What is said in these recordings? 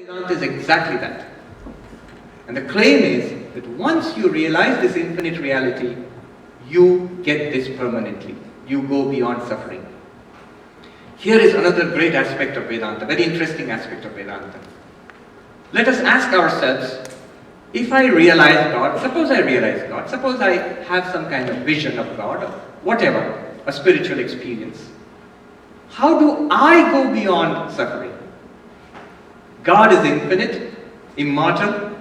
Vedanta is exactly that. And the claim is that once you realize this infinite reality, you get this permanently. You go beyond suffering. Here is another great aspect of Vedanta, very interesting aspect of Vedanta. Let us ask ourselves, if I realize God, suppose I realize God, suppose I have some kind of vision of God, or whatever, a spiritual experience. How do I go beyond suffering? God is infinite, immortal.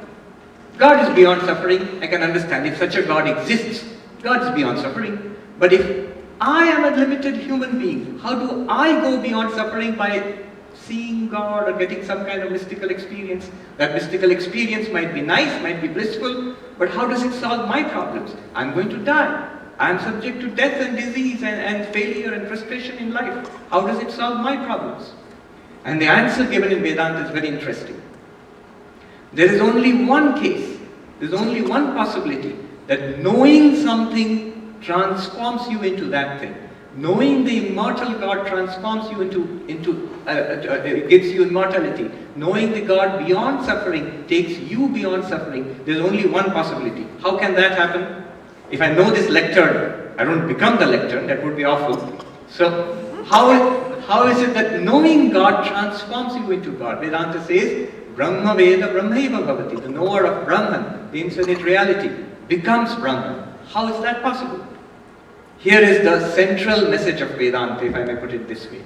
God is beyond suffering. I can understand if such a God exists, God is beyond suffering. But if I am a limited human being, how do I go beyond suffering by seeing God or getting some kind of mystical experience? That mystical experience might be nice, might be blissful, but how does it solve my problems? I'm going to die. I'm subject to death and disease and failure and frustration in life. How does it solve my problems? And the answer given in Vedanta is very interesting. There is only one case, there's only one possibility that knowing something transforms you into that thing. Knowing the immortal God transforms you gives you immortality. Knowing the God beyond suffering takes you beyond suffering. There's only one possibility. How can that happen? If I know this lectern, I don't become the lectern, that would be awful. So, how is it that knowing God transforms you into God? Vedanta says, Brahma Veda Brahmaiva Bhavati. The knower of Brahman, the infinite reality, becomes Brahman. How is that possible? Here is the central message of Vedanta, if I may put it this way.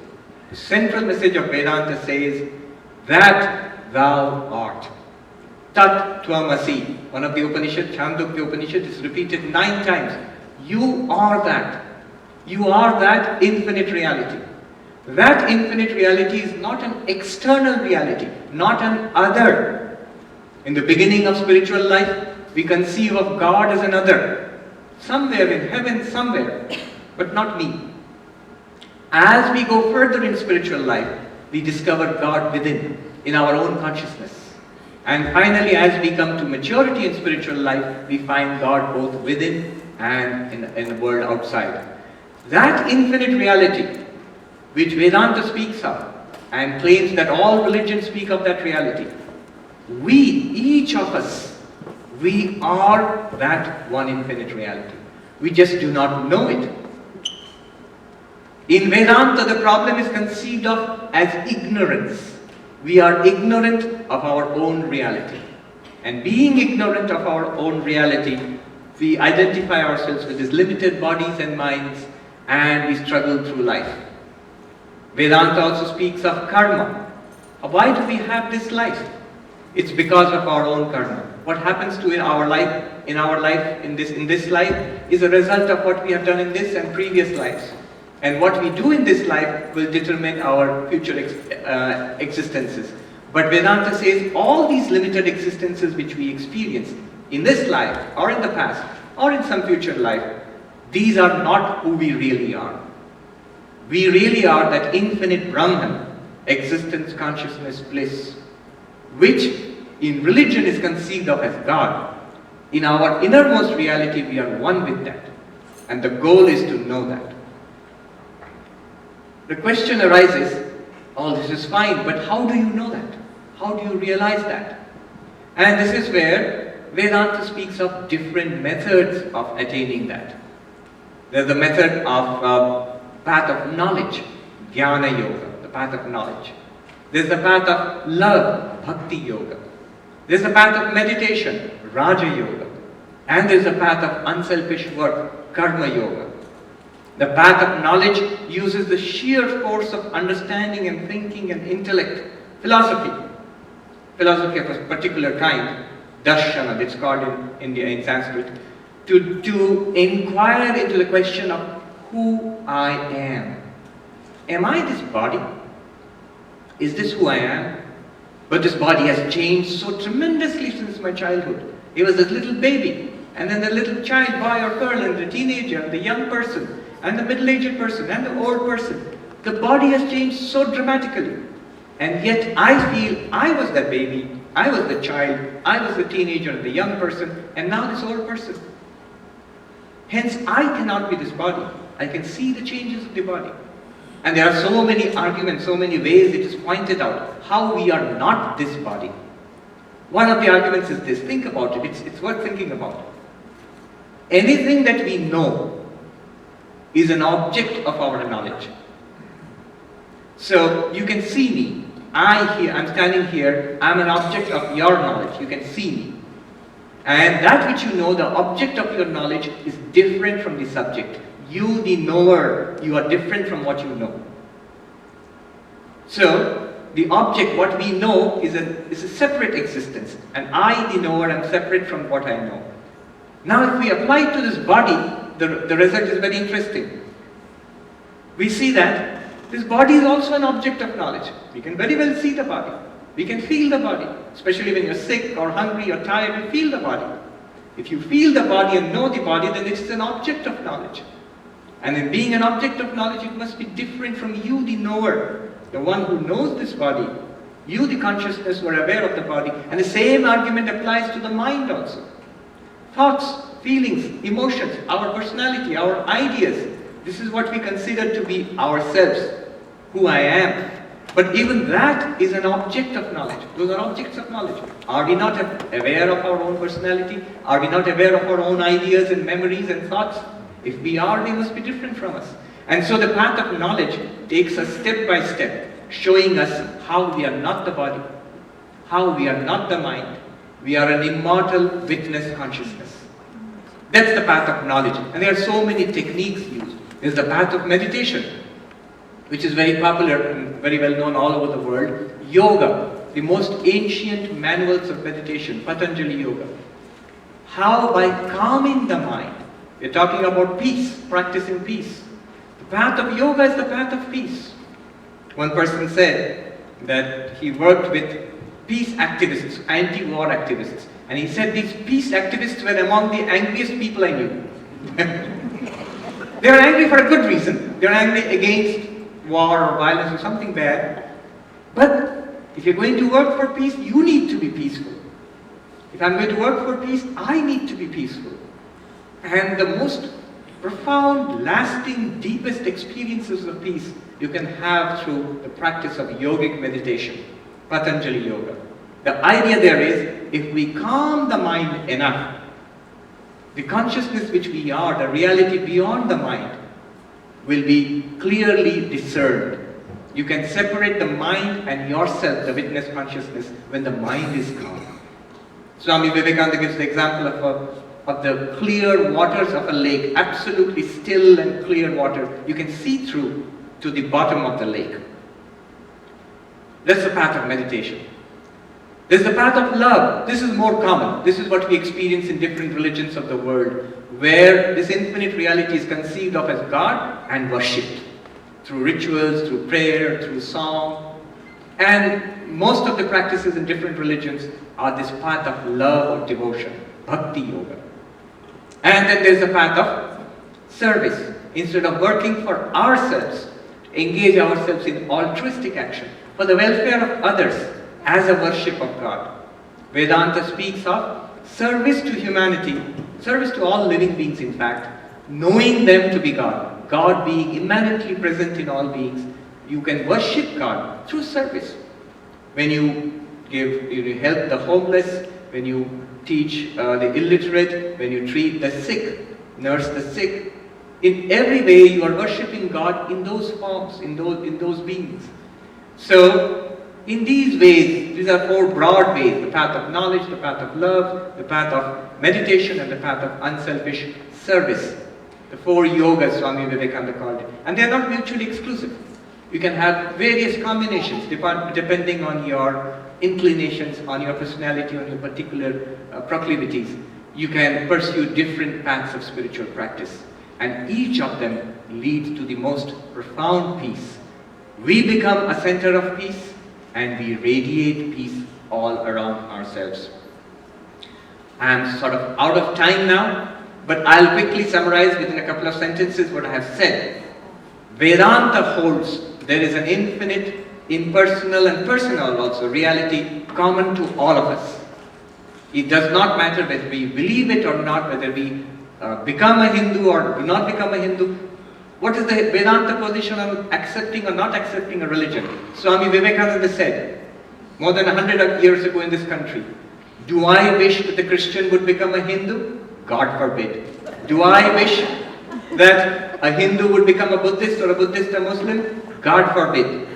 The central message of Vedanta says, that thou art. Tat Tvamasi. One of the Upanishad, Chandogya Upanishad, is repeated 9 times. You are that. You are that infinite reality. That infinite reality is not an external reality, not an other. In the beginning of spiritual life, we conceive of God as an other. Somewhere in heaven, somewhere, but not me. As we go further in spiritual life, we discover God within, in our own consciousness. And finally, as we come to maturity in spiritual life, we find God both within and in the world outside. That infinite reality, which Vedanta speaks of, and claims that all religions speak of that reality, we, each of us, we are that one infinite reality. We just do not know it. In Vedanta, the problem is conceived of as ignorance. We are ignorant of our own reality. And being ignorant of our own reality, we identify ourselves with these limited bodies and minds, and we struggle through life. Vedanta also speaks of karma. Why do we have this life? It's because of our own karma. What happens to our life in this life is a result of what we have done in this and previous lives. And what we do in this life will determine our future existences. But Vedanta says all these limited existences which we experience in this life or in the past or in some future life, these are not who we really are. We really are that infinite Brahman, existence, consciousness, bliss, which in religion is conceived of as God. In our innermost reality, we are one with that. And the goal is to know that. The question arises, all this is fine, but how do you know that? How do you realize that? And this is where Vedanta speaks of different methods of attaining that. There's the method of path of knowledge, Jnana Yoga, the path of knowledge. There's the path of love, Bhakti Yoga. There's the path of meditation, Raja Yoga. And there's the path of unselfish work, Karma Yoga. The path of knowledge uses the sheer force of understanding and thinking and intellect, philosophy of a particular kind, Darshana, it's called in India in Sanskrit, to inquire into the question of who I am. Am I this body? Is this who I am? But this body has changed so tremendously since my childhood. It was this little baby, and then the little child, boy or girl, and the teenager, and the young person, and the middle-aged person, and the old person. The body has changed so dramatically. And yet I feel I was that baby, I was the child, I was the teenager, the young person, and now this old person. Hence, I cannot be this body. I can see the changes of the body. And there are so many arguments, so many ways it is pointed out how we are not this body. One of the arguments is this. Think about it. It's worth thinking about. Anything that we know is an object of our knowledge. So you can see me. I'm standing here. I'm an object of your knowledge. You can see me. And that which you know, the object of your knowledge, is different from the subject. You, the knower, you are different from what you know. So, the object, what we know, is a separate existence. And I, the knower, am separate from what I know. Now, if we apply it to this body, the result is very interesting. We see that this body is also an object of knowledge. We can very well see the body. We can feel the body. Especially when you're sick or hungry or tired, you feel the body. If you feel the body and know the body, then it is an object of knowledge. And in being an object of knowledge, it must be different from you, the knower, the one who knows this body. You, the consciousness, were aware of the body. And the same argument applies to the mind also. Thoughts, feelings, emotions, our personality, our ideas. This is what we consider to be ourselves, who I am. But even that is an object of knowledge. Those are objects of knowledge. Are we not aware of our own personality? Are we not aware of our own ideas and memories and thoughts? If we are, they must be different from us. And so the path of knowledge takes us step by step, showing us how we are not the body, how we are not the mind. We are an immortal witness consciousness. That's the path of knowledge. And there are so many techniques used. There's the path of meditation, which is very popular and very well known all over the world. Yoga, the most ancient manuals of meditation, Patanjali Yoga. How? By calming the mind. We're talking about peace, practicing peace. The path of yoga is the path of peace. One person said that he worked with peace activists, anti-war activists. And he said these peace activists were among the angriest people I knew. They are angry for a good reason. They are angry against war or violence or something bad. But if you're going to work for peace, you need to be peaceful. If I'm going to work for peace, I need to be peaceful. And the most profound, lasting, deepest experiences of peace you can have through the practice of yogic meditation, Patanjali Yoga. The idea there is, if we calm the mind enough, the consciousness which we are, the reality beyond the mind, will be clearly discerned. You can separate the mind and yourself, the witness consciousness, when the mind is calm. Swami Vivekananda gives the example of the clear waters of a lake, absolutely still and clear water. You can see through to the bottom of the lake. That's the path of meditation. There's the path of love. This is more common. This is what we experience in different religions of the world, where this infinite reality is conceived of as God and worshipped through rituals, through prayer, through song. And most of the practices in different religions are this path of love or devotion, bhakti yoga. And then there's the path of service. Instead of working for ourselves, engage ourselves in altruistic action for the welfare of others as a worship of God. Vedanta speaks of service to humanity, service to all living beings in fact, knowing them to be God. God being immanently present in all beings. You can worship God through service. When you help the homeless, when you teach the illiterate, when you treat the sick, nurse the sick, in every way you are worshipping God in those forms, in those beings. So, in these ways, these are four broad ways: the path of knowledge, the path of love, the path of meditation, and the path of unselfish service. The four yogas, Swami Vivekananda called it. And they are not mutually exclusive. You can have various combinations depending on your inclinations, on your personality, on your particular proclivities. You can pursue different paths of spiritual practice. And each of them leads to the most profound peace. We become a center of peace, and we radiate peace all around ourselves. I am sort of out of time now, but I'll quickly summarize within a couple of sentences what I have said. Vedanta holds there is an infinite, impersonal and personal also reality common to all of us. It does not matter whether we believe it or not, whether we become a Hindu or do not become a Hindu. What is the Vedanta position on accepting or not accepting a religion? Swami Vivekananda said, more than 100 years ago in this country, do I wish that the Christian would become a Hindu? God forbid. Do I wish that a Hindu would become a Buddhist or a Buddhist a Muslim? God forbid.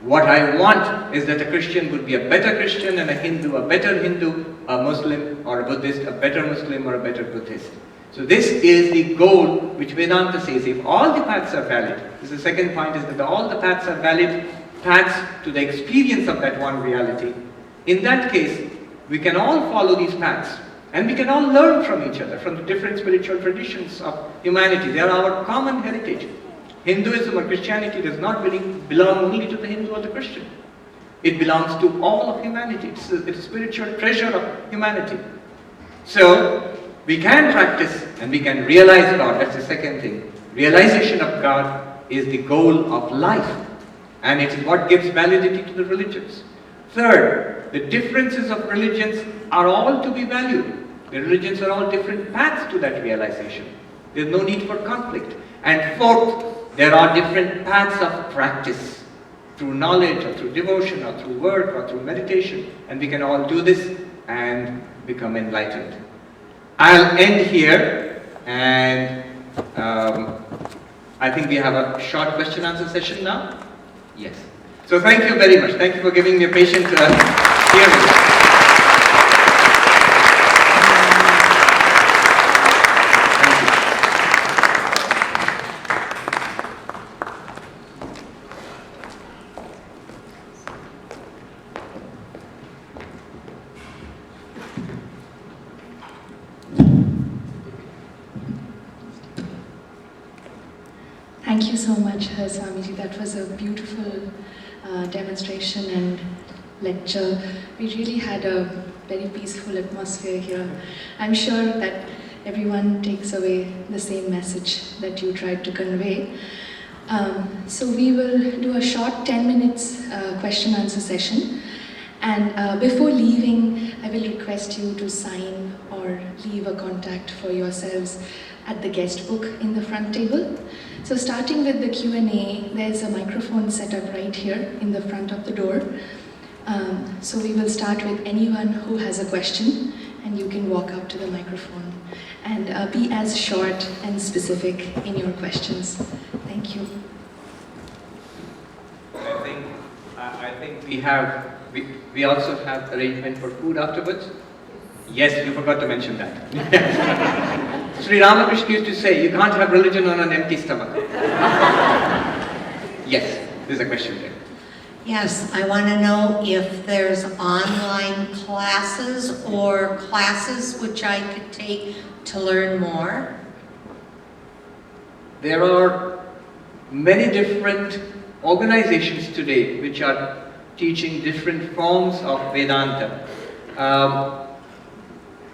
What I want is that a Christian would be a better Christian and a Hindu a better Hindu, a Muslim or a Buddhist a better Muslim or a better Buddhist. So this is the goal which Vedanta says, if all the paths are valid, this is the second point, is that all the paths are valid paths to the experience of that one reality. In that case, we can all follow these paths and we can all learn from each other, from the different spiritual traditions of humanity. They are our common heritage. Hinduism or Christianity does not belong only to the Hindu or the Christian. It belongs to all of humanity. It's a spiritual treasure of humanity. So, we can practice and we can realize God. That's the second thing. Realization of God is the goal of life. And it is what gives validity to the religions. Third, the differences of religions are all to be valued. The religions are all different paths to that realization. There's no need for conflict. And fourth, there are different paths of practice. Through knowledge or through devotion or through work or through meditation. And we can all do this and become enlightened. I'll end here, and I think we have a short question answer session now. Yes. So thank you very much. Thank you for giving me a patient hearing. Thank you so much, Swamiji. That was a beautiful demonstration and lecture. We really had a very peaceful atmosphere here. I'm sure that everyone takes away the same message that you tried to convey. So we will do a short 10 minutes question answer session. And before leaving, I will request you to sign or leave a contact for yourselves at the guest book in the front table. So starting with the Q&A, there's a microphone set up right here in the front of the door. So we will start with anyone who has a question, and you can walk up to the microphone. And be as short and specific in your questions. Thank you. I think we also have arrangement for food afterwards. Yes, you forgot to mention that. Sri Ramakrishna used to say, you can't have religion on an empty stomach. Yes, there's a question there. Yes, I want to know if there's online classes or classes which I could take to learn more. There are many different organizations today which are teaching different forms of Vedanta.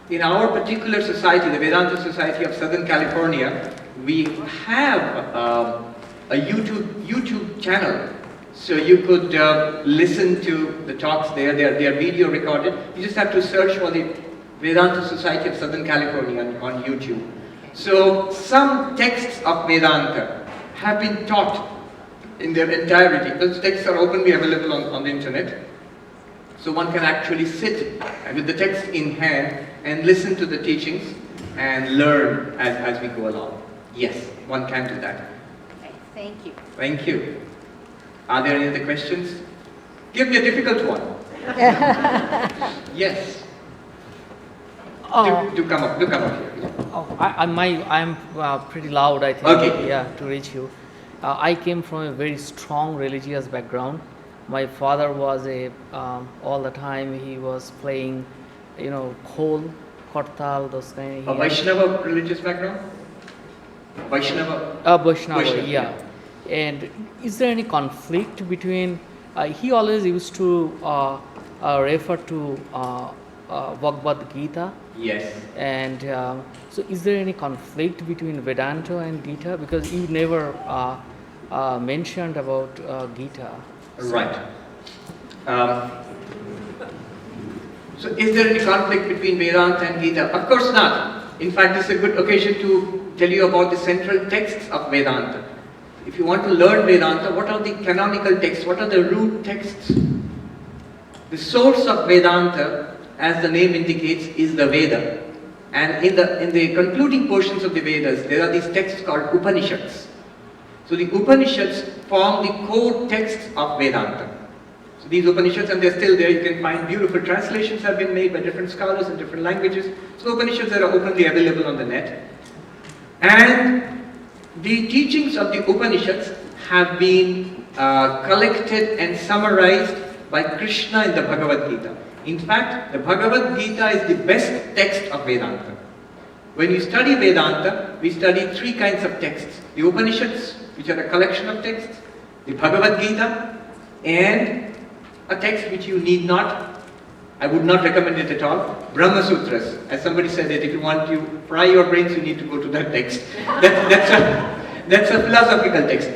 In our particular society, the Vedanta Society of Southern California, we have a YouTube channel. So you could listen to the talks there. They are video recorded. You just have to search for the Vedanta Society of Southern California on YouTube. So some texts of Vedanta have been taught in their entirety. Those texts are openly available on the internet. So one can actually sit with the text in hand and listen to the teachings and learn as we go along. Yes, one can do that. Okay, thank you. Thank you. Are there any other questions? Give me a difficult one. Yes. Do come up here. Oh, I'm pretty loud, I think. Okay. Yeah, to reach you. I came from a very strong religious background. My father was all the time he was playing, khol, kortal, those kind of. A Vaishnava religious background? Vaishnava? Vaishnava, yeah. And is there any conflict between? He always used to refer to Bhagavad Gita. Yes. And so, is there any conflict between Vedanta and Gita? Because you never mentioned about Gita. Right. So is there any conflict between Vedanta and Gita? Of course not. In fact, it's a good occasion to tell you about the central texts of Vedanta. If you want to learn Vedanta, what are the canonical texts? What are the root texts? The source of Vedanta, as the name indicates, is the Veda. And in the concluding portions of the Vedas, there are these texts called Upanishads. So the Upanishads form the core texts of Vedanta. So these Upanishads, and they're still there, you can find beautiful translations have been made by different scholars in different languages. So Upanishads are openly available on the net. And the teachings of the Upanishads have been collected and summarized by Krishna in the Bhagavad Gita. In fact, the Bhagavad Gita is the best text of Vedanta. When you study Vedanta, we study three kinds of texts. The Upanishads, which are a collection of texts, the Bhagavad Gita, and a text which you need not, I would not recommend it at all, Brahma Sutras. As somebody said that if you want to fry your brains, you need to go to that text. That's a philosophical text.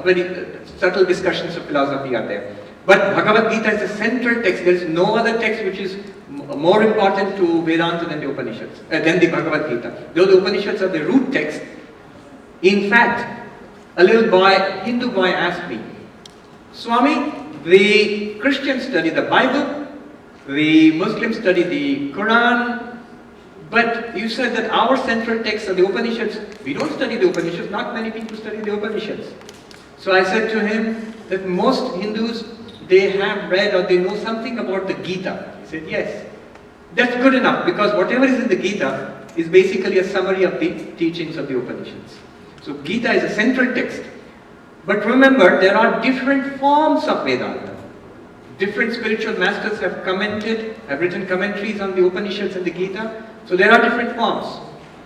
Very subtle discussions of philosophy are there. But Bhagavad Gita is a central text. There is no other text which is more important to Vedanta than the Upanishads, than the Bhagavad Gita. Though the Upanishads are the root text. In fact, a little boy, Hindu boy asked me, Swami, the Christians study the Bible, the Muslims study the Quran, but you said that our central texts are the Upanishads. We don't study the Upanishads. Not many people study the Upanishads. So I said to him that most Hindus, they have read or they know something about the Gita. He said, yes. That's good enough, because whatever is in the Gita is basically a summary of the teachings of the Upanishads. So Gita is a central text. But remember, there are different forms of Vedanta. Different spiritual masters have commented, have written commentaries on the Upanishads and the Gita. So there are different forms.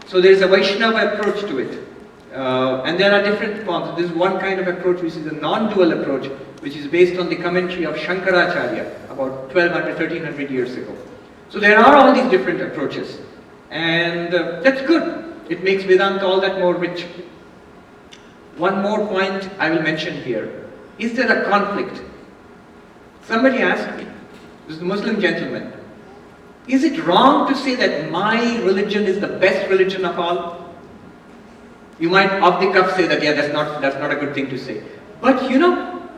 So there is a Vaishnava approach to it. And there are different forms. There is one kind of approach which is a non-dual approach, which is based on the commentary of Shankaracharya about 1200, 1300 years ago. So there are all these different approaches. And that's good. It makes Vedanta all that more rich. One more point I will mention here. Is there a conflict? Somebody asked me, this is a Muslim gentleman, is it wrong to say that my religion is the best religion of all? You might off the cuff say that, yeah, that's not a good thing to say. But you know,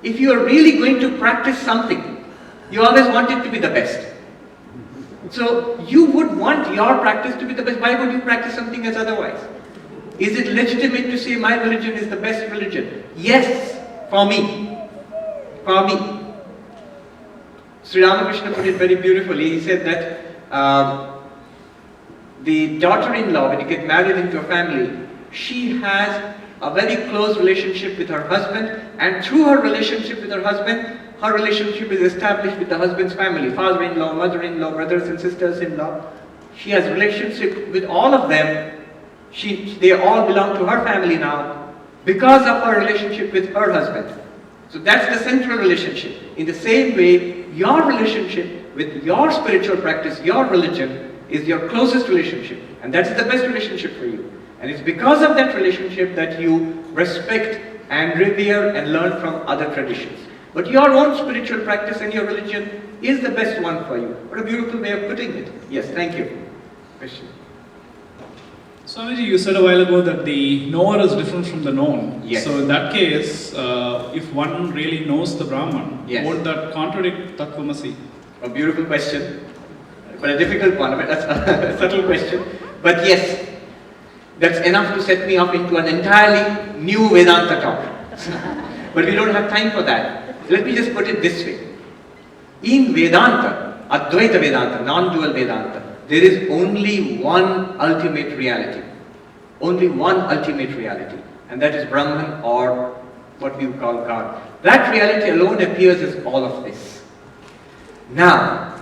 if you are really going to practice something, you always want it to be the best. So you would want your practice to be the best. Why would you practice something else otherwise? Is it legitimate to say my religion is the best religion? Yes, for me. For me. Sri Ramakrishna put it very beautifully. He said that the daughter-in-law, when you get married into a family, she has a very close relationship with her husband, and through her relationship with her husband, her relationship is established with the husband's family, father-in-law, mother-in-law, brothers and sisters-in-law. She has relationship with all of them. They all belong to her family now because of her relationship with her husband. So that's the central relationship. In the same way, your relationship with your spiritual practice, your religion, is your closest relationship. And that's the best relationship for you. And it's because of that relationship that you respect and revere and learn from other traditions. But your own spiritual practice and your religion is the best one for you. What a beautiful way of putting it. Yes, thank you. Question? Swamiji, you said a while ago that the knower is different from the known. Yes. So in that case, if one really knows the Brahman, yes, won't that contradict Tattvamasi? A beautiful question, but a difficult one. That's a subtle question. But yes, that's enough to set me up into an entirely new Vedanta talk. But we don't have time for that. Let me just put it this way. In Vedanta, Advaita Vedanta, non-dual Vedanta, there is only one ultimate reality. Only one ultimate reality. And that is Brahman, or what we call God. That reality alone appears as all of this. Now,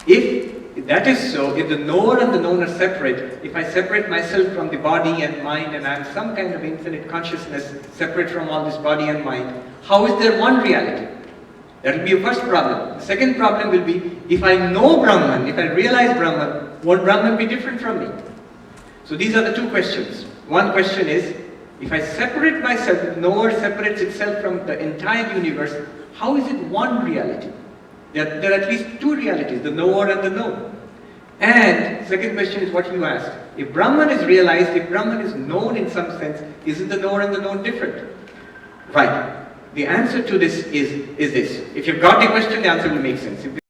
if that is so, if the knower and the known are separate, if I separate myself from the body and mind and I am some kind of infinite consciousness separate from all this body and mind, how is there one reality? That will be a first problem. The second problem will be, if I know Brahman, if I realize Brahman, won't Brahman be different from me? So these are the two questions. One question is, if I separate myself, the knower separates itself from the entire universe, how is it one reality? There are at least two realities, the knower and the known. And second question is what you asked. If Brahman is realized, if Brahman is known in some sense, isn't the knower and the known different? Right. The answer to this is this. If you've got the question, the answer will make sense. If